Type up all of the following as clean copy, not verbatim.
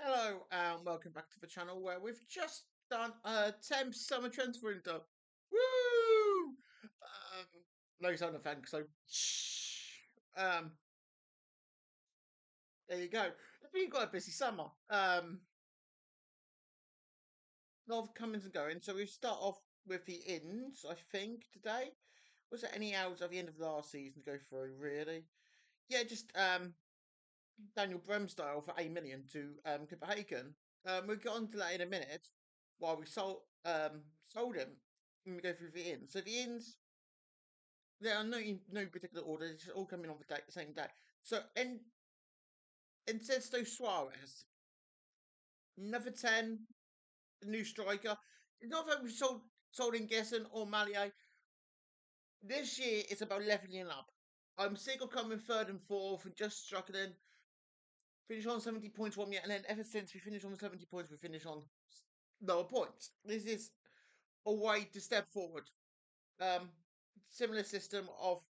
Hello and welcome back to the channel where we've just done a 10 summer transfer window. Woo! No sound effects, so um, there you go. We've got a busy summer. A lot of comings and goings. So we start off with the ins, I think, today. Was there any outs at the end of last season to go through, really? Yeah, just Daniel Bremstyle for 8 million to Copenhagen. We'll get on to that in a minute while we sold him and we go through the ins. So the ins, there are no particular order, it's just all coming on the same day. So Encesto Suarez, another 10, the new striker. It's not that we sold in Gessen or Malier. This year it's about levelling up. I'm sick of coming third and fourth and just struggling. Finish on 70 points 1 year, and then ever since we finished on 70 points, we finish on lower points. This is a way to step forward. Um, Similar system of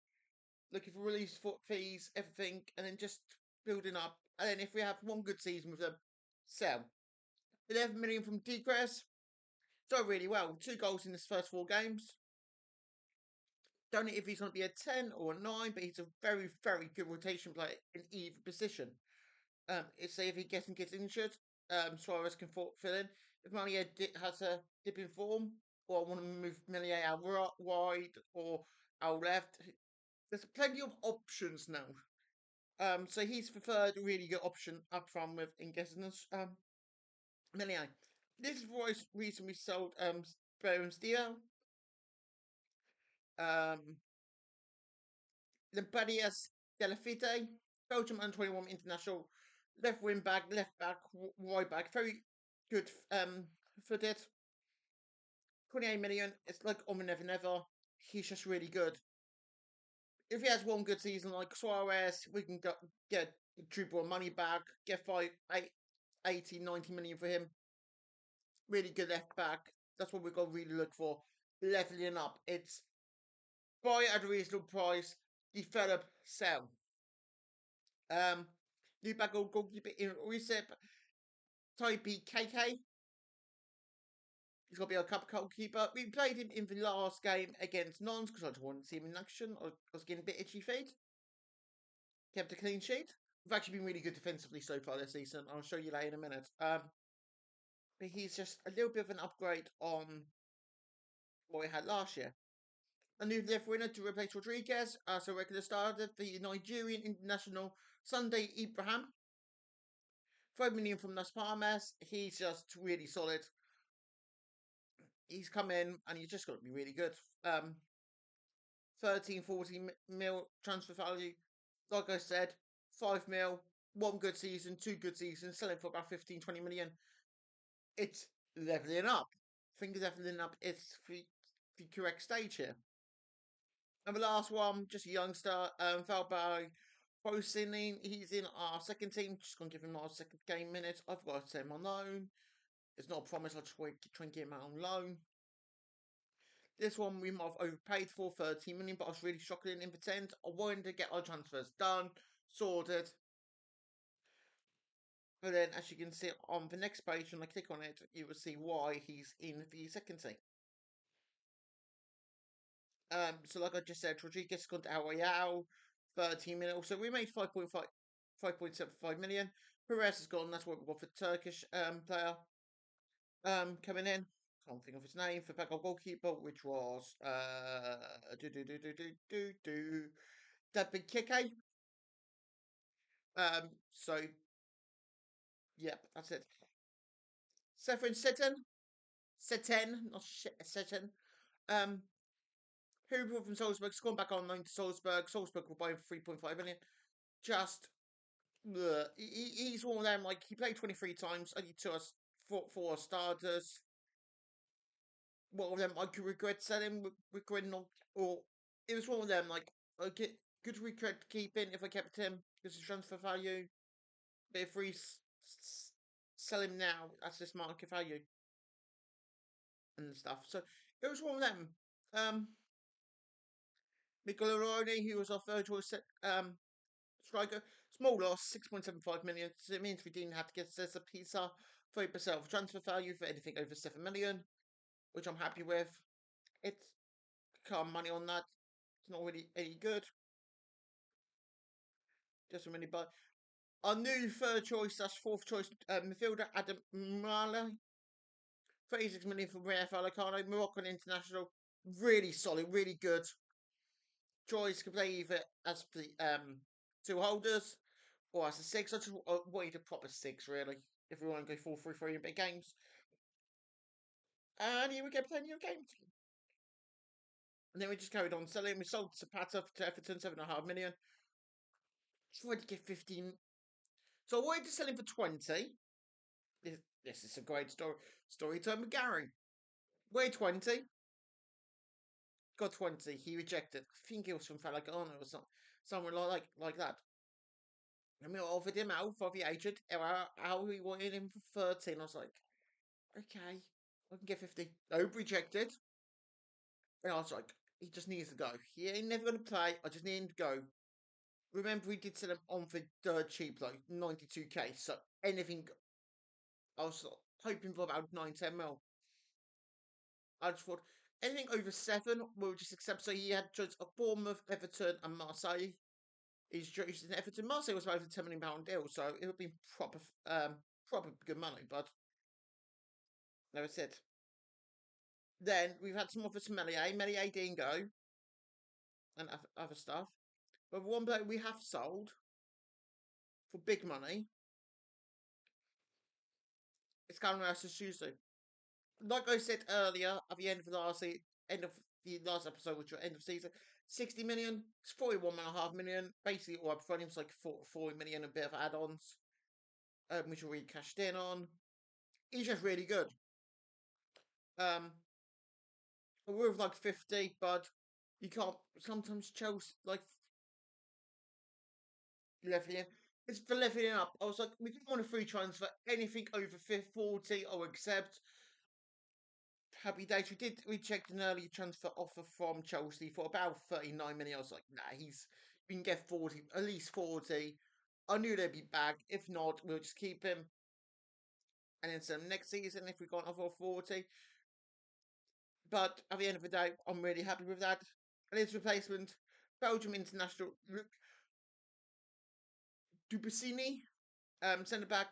looking for release fees, everything, and then just building up. And then if we have one good season with them, sell. 11 million from Decres. Done really well. 2 goals in his first 4 games. Don't know if he's going to be a 10 or a 9, but he's a very, very good rotation player in either position. Say if he gets injured, Suarez can fill in. If Mania has a dip in form, or I want to move Melier out wide or out left, there's plenty of options now. So he's the third really good option up front with Ingestinus Melier. This is the reason we sold Baron Steel. Lampadias Delafite, Belgium under 21 international, left wing back, left back, wide back, very good footed. 28 million, it's like on Never Never. He's just really good. If he has one good season like Suarez, we can get triple money back, get 80, 90 million for him. Really good left back. That's what we've got to really look for. Leveling up. It's buy at a reasonable price, develop, sell. New back goalkeeper in Recep, Type KK. He's got to be a cup goalkeeper. We played him in the last game against Nons because I just wanted to see him in action. I was getting a bit itchy feet. Kept a clean sheet. We've actually been really good defensively so far this season. I'll show you later in a minute. But he's just a little bit of an upgrade on what we had last year. A new left winner to replace Rodriguez as a regular starter, the Nigerian international Sunday Ibrahim. 5 million from Las Palmas. He's just really solid. He's come in and he's just got to be really good. 13, 14 mil transfer value. Like I said, 5 mil, 1 good season, 2 good seasons, selling for about 15, 20 million. It's leveling up. I think leveling up is the correct stage here. And the last one, just a youngster, Valbo Bosinin. He's in our second team. Just going to give him our second game minutes. I've got to send him on loan. It's not a promise. I'll just try and get him out on loan. This one we might have overpaid for 13 million, but I was really struggling in the end. I wanted to get our transfers done, sorted. But then, as you can see on the next page, when I click on it, you will see why he's in the second team. So like I just said, Rodriguez gone to Al 13 million. So we made 5.75 million. Perez is gone. That's what we got for Turkish player coming in. Can't think of his name for backup goalkeeper, which was David Kike. So yep, that's it. Seferin Seten, not Seten. Hoover from Salzburg's gone back on loan to Salzburg. Salzburg will buy him for 3.5 million. Just he's one of them. Like he played 23 times, only four starters. One of them I could regret selling, regret not, or it was one of them. Like I could regret keeping if I kept him because his transfer value. But if we sell him now, that's just market value and stuff. So it was one of them. Michelorone, who was our third choice striker, Small loss, 6.75 million. So it means we didn't have to get Cesar Pizza 30% of transfer value for anything over 7 million, which I'm happy with. It's come money on that. It's not really any good. Just a minute, but our new third choice, that's fourth choice midfielder, Adam Mala. 36 million for Rafa Vallecano, Moroccan international. Really solid, really good. Choice can play either as the two holders or as a six. I just wanted a proper six, really, if we want to go 4-3-3 in big games. And here we go, playing new games. And then we just carried on selling. We sold Zapata to Everton, 7.5 million. Tried to get 15. So I wanted to sell him for 20. This is a great story time with Gary. Way 20. Got 20. He rejected. I think it was from Falagano or something like that. And we offered him out for the agent. How we wanted him for 13. I was like, okay, I can get 50. No, rejected. And I was like, he just needs to go. He ain't never going to play. I just need him to go. Remember, we did sell him on for dirt cheap, like 92k. So anything, I was hoping for about 9-10 mil. I just thought anything over 7 we'll just accept. So he had choice of Bournemouth, Everton, and Marseille. He's chosen Everton. Marseille was about a £10 million deal, so it would be proper good money. But no, it's it. Then we've had some offers from Melier. Melier didn't go, and other stuff. But one player we have sold for big money is Cameron Susu. Like I said earlier, at the end of the last episode, which was end of season, 60 million, it's 41.5 million. Basically, all up front, it was like 40 million, a bit of add-ons, which we cashed in on. He's just really good. We're like 50, but you can't. Sometimes Chelsea like leveling. It's for leveling up. I was like, we didn't want a free transfer. Anything over 40, I'll accept. Happy days. We checked an early transfer offer from Chelsea for about 39 million. I was like, nah, we can get 40, at least 40. I knew they'd be back. If not, we'll just keep him. And then some next season if we got an offer of 40. But at the end of the day, I'm really happy with that. And his replacement, Belgium international Luc Dubussini, centre back.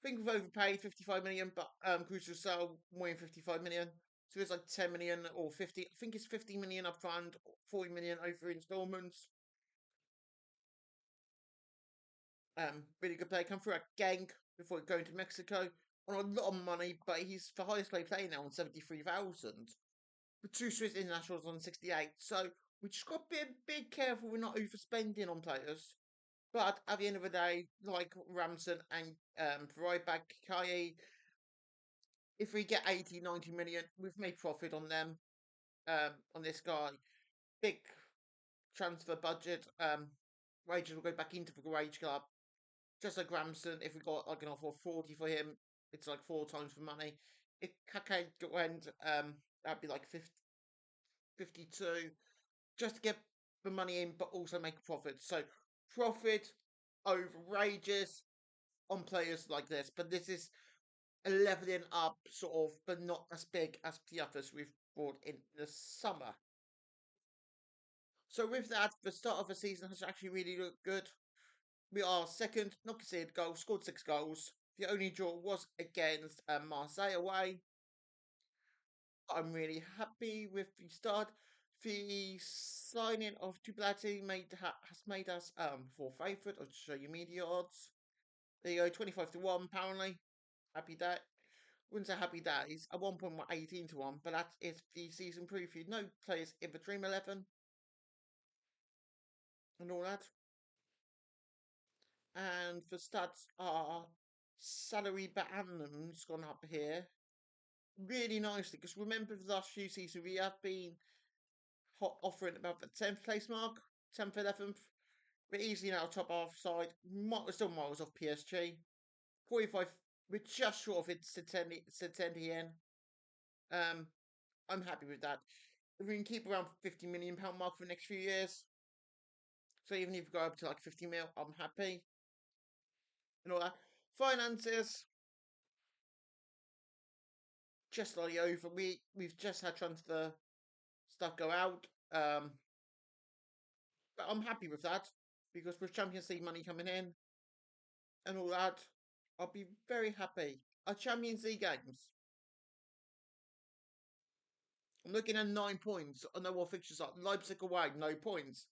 I think we've overpaid 55 million, but Crucial Cell winning 55 million. So it's like 10 million or 50. I think it's 50 million up front, 40 million over installments. Really good player. Come through at Genk before going to Mexico on a lot of money, but he's the highest paid player now on 73,000. With two Swiss internationals on 68. So we just got to be careful we're not overspending on players. But at the end of the day, like Ramsden and right back Kai, if we get 80, 90 million, we've made profit on them. On this guy, big transfer budget. Wages will go back into the wage club. Just like Ramsden, if we got like an offer of 40 for him, it's like 4 times the money. If Kake went, that'd be like 50, 52, just to get the money in, but also make a profit. So profit outrageous on players like this, but this is a leveling up sort of, but not as big as the others we've brought in the summer. So with that, the start of the season has actually really looked good. We are second, not conceded goals, scored 6 goals. The only draw was against Marseille away. I'm really happy with the start. The signing of Duplati has made us for favourite. I'll show you media odds. There you go, 25-1 apparently. Happy day. Wouldn't say happy days. At one point we're 18-1, but that is the season preview. No players in the Dream 11 and all that. And the stats are salary per annum's gone up here really nicely, because remember the last few seasons we have been offering about the 10th place mark, 10th, 11th. We're easily now top half side. We're still miles off PSG. 45, we're just short of it, Setendien. I'm happy with that. If we can keep around £50 million mark for the next few years, So even if you go up to like 50 mil, I'm happy. And all that. Finances, just slightly over. We've just had transfer stuff go out. But I'm happy with that because with Champions League money coming in and all that, I'll be very happy. Our Champions League games. I'm looking at 9 points. I know what fixtures are. Leipzig away, no points.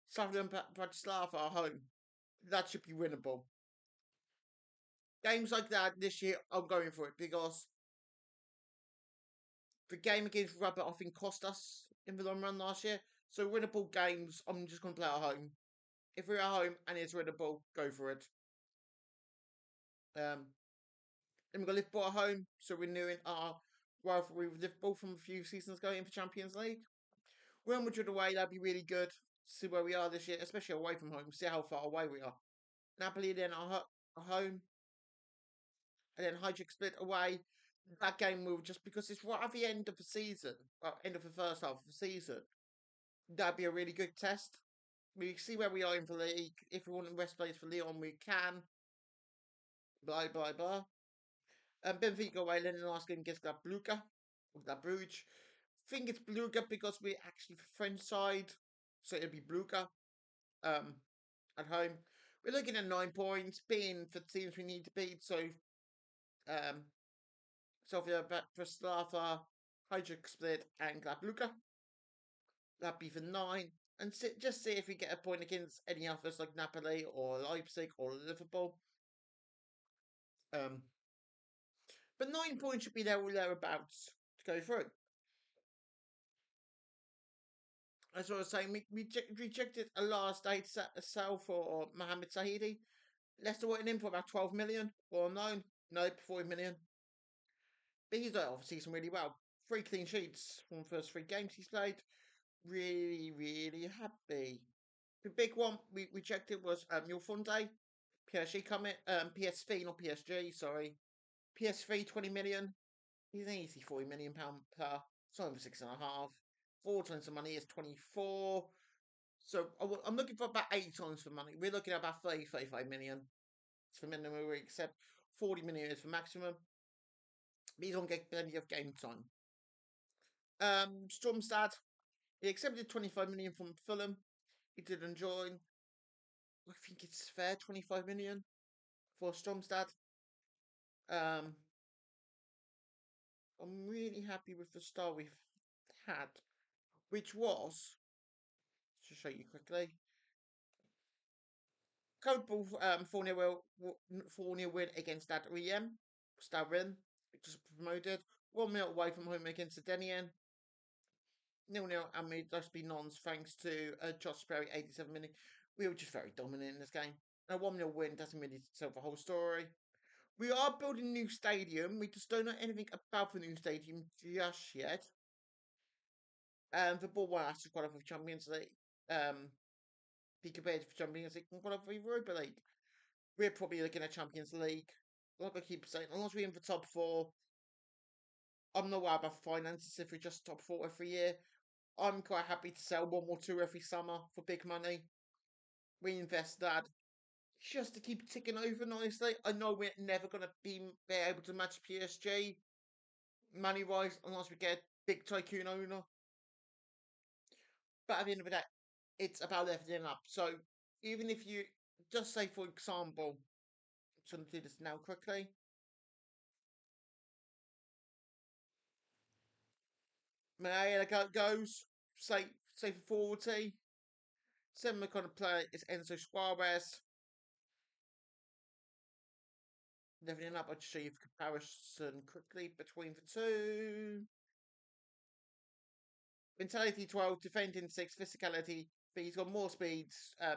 Southern Bratislava at home. That should be winnable. Games like that this year, I'm going for it because the game against Rubber, I think, cost us in the long run last year. So winnable games, I'm just going to play at home. If we're at home and it's winnable, go for it. Then we've got Liverpool at home, so we're renewing our rivalry with Liverpool from a few seasons ago in the Champions League. Real Madrid away, that'd be really good. See where we are this year, especially away from home. See how far away we are. Napoli then at home, and then Hijack split away. That game will just because it's right at the end of the season, end of the first half of the season. That'd be a really good test. We see where we are in the league. If we want to rest place for Leon, we can. Blah blah blah. Benfica away, then the last game against Gladbluka, or Gladbruge. Think it's Bluga because we're actually the French side, so it'll be Bluga. Um, at home, we're looking at 9 points, being for teams we need to beat. So, Sofia, Bratislava, Hajduk Split, and Gladbluka. That'd be for 9. And just see if we get a point against any others like Napoli or Leipzig or Liverpool. But 9 points should be there or thereabouts to go through. As I was saying, we rejected a last day to sell for Mohamed Sahidi. Leicester wanted him for about 12 million. Well, no, 40 million. But he's obviously done really well. 3 clean sheets from the first 3 games he's played. Really, really happy. The big one we rejected was Milfonde. PSG coming, PSV, not PSG, sorry. PSV 20 million. He's an easy £40 million player. It's over 6.5. 4 times the money is 24. So I'm looking for about 8 times the money. We're looking at about 35 million. It's the minimum we accept. 40 million is the maximum. But he's going to get plenty of game time. Stormstad, he accepted 25 million from Fulham. He didn't join. I think it's fair, 25 million for Stormstad. I'm really happy with the start we've had, which was, to show you quickly, comfortable 4-0 win against Stad Riem. Stad Rim, just promoted. 1 minute away from home against the Denian. 0-0, and we just be nons thanks to Josh Sperry, 87 minutes. We were just very dominant in this game. A 1-0 win doesn't really tell the whole story. We are building a new stadium. We just don't know anything about the new stadium just yet. The ball won't actually qualify for Champions League. Be compared to Champions League and qualify for Europa League. We're probably looking at Champions League. Like I keep saying, unless we're in the top 4, I'm not worried about finances if we're just top 4 every year. I'm quite happy to sell 1 or 2 every summer for big money. Reinvest that just to keep ticking over nicely. I know we're never going to be able to match PSG money wise unless we get big tycoon owner. But at the end of the day, it's about leveling up. So even if you just say, for example, I'm just going to do this now quickly. Maeda goes, say for 40. Similar kind of player is Enzo Suarez. Leveling up, I'll just show you the comparison quickly between the two. Mentality 12, defending 6, physicality, but he's got more speed,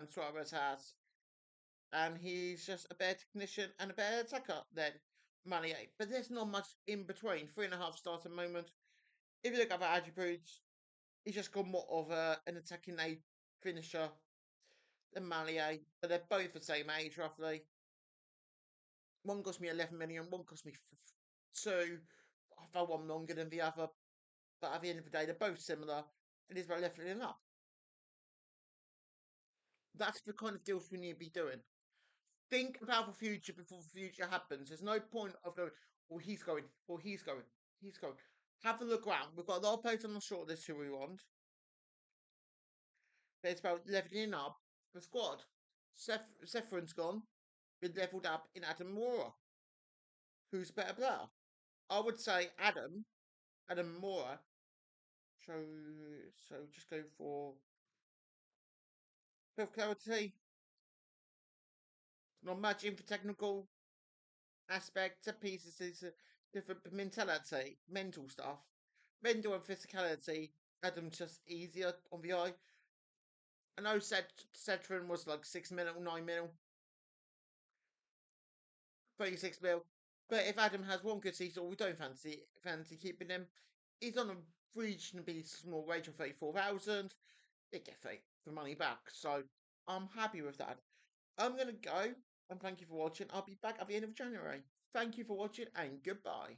Suarez has. And he's just a better technician and a better attacker than Mane. But there's not much in between. 3.5 stars at the moment. If you look at the attributes, he's just got more of an attacking aid finisher than Mane. But they're both the same age, roughly. One cost me 11 million, one cost me 2. I felt one longer than the other. But at the end of the day, they're both similar. And it's about leveling up. That's the kind of deals we need to be doing. Think about the future before the future happens. There's no point of going, well, he's going, well, he's going, he's going. Have a look around. We've got a lot of players on the shortlist who we want. But it's about leveling up the squad. Sethron's gone. Been leveled up in Adam Mora. Who's a better player? I would say Adam Mora. So just go for bit of clarity. Not much in for technical aspect, set pieces is a different mentality, mental stuff. Mental and physicality, Adam's just easier on the eye. I know Cetron was like 6 mil, 9 mil, 36 mil. But if Adam has one good season, or we don't fancy keeping him, he's on a reasonably small wage of 34,000. You get the money back. So I'm happy with that. I'm going to go and thank you for watching. I'll be back at the end of January. Thank you for watching and goodbye.